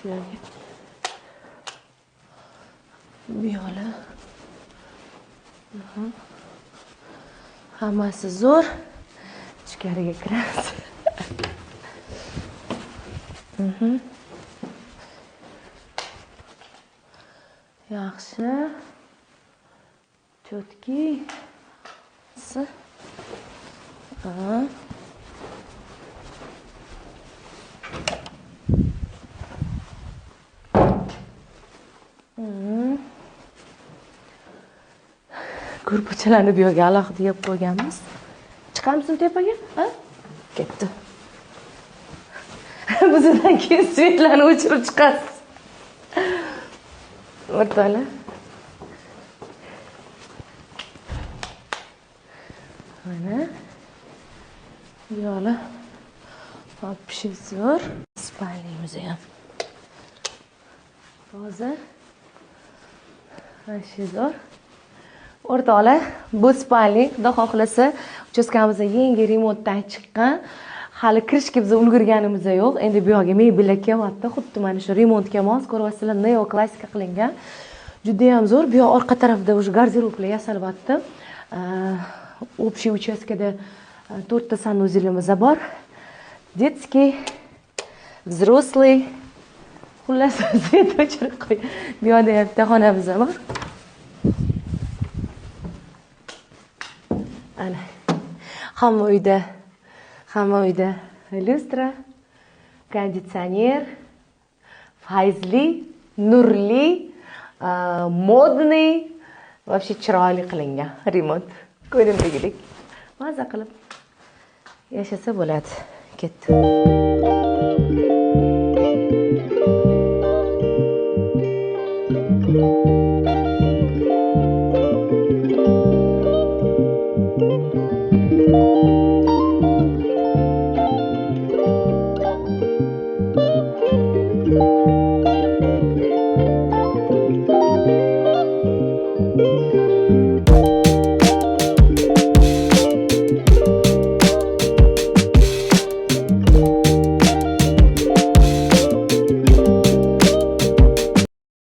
Bu yo'li. Hammasi zo'r. Ichkariga kiramiz. Yaxshi. Chotki. Ko'rpachalarni bu yerga alohida yeb qo'yganmiz. Chiqamizmi tepaga? Ha? Ketdi. Bizdan keyin svetlarni o'chirib chiqasiz. O'rtoqlar. Mana. Yo'li. Вообще zo'r. Spalnimiz ham. Toza. Вообще zo'r. O'rtoqlar, bu spalnik, xudo xohlasa, uchastkamizda yangi remontdan chiqqan. Hali kirishga biz ulgurganimiz yo'q. Endi bu yoqqa mebellar kelyapti. Xuddi mana shu remontga mos, ko'ryapsizlar, neoklassika qilingan. Juda ham zo'r. Bu yoq orqa tarafda уже garderoblar yasalyapti. Общий uchastkada 4 ta sanuzelimiz bor. Детский, взрослый. Xullas, svet o'chirib qo'y. Bu yoqda ham bitta xonamiz bor. Ana. Hamma uyda lustra, konditsioner, fayzli, nurli, modniy, вообще chiroyli qilingan remont. Ko'ringdagidek. Maza qilib yashasa bo'ladi. Ketdi.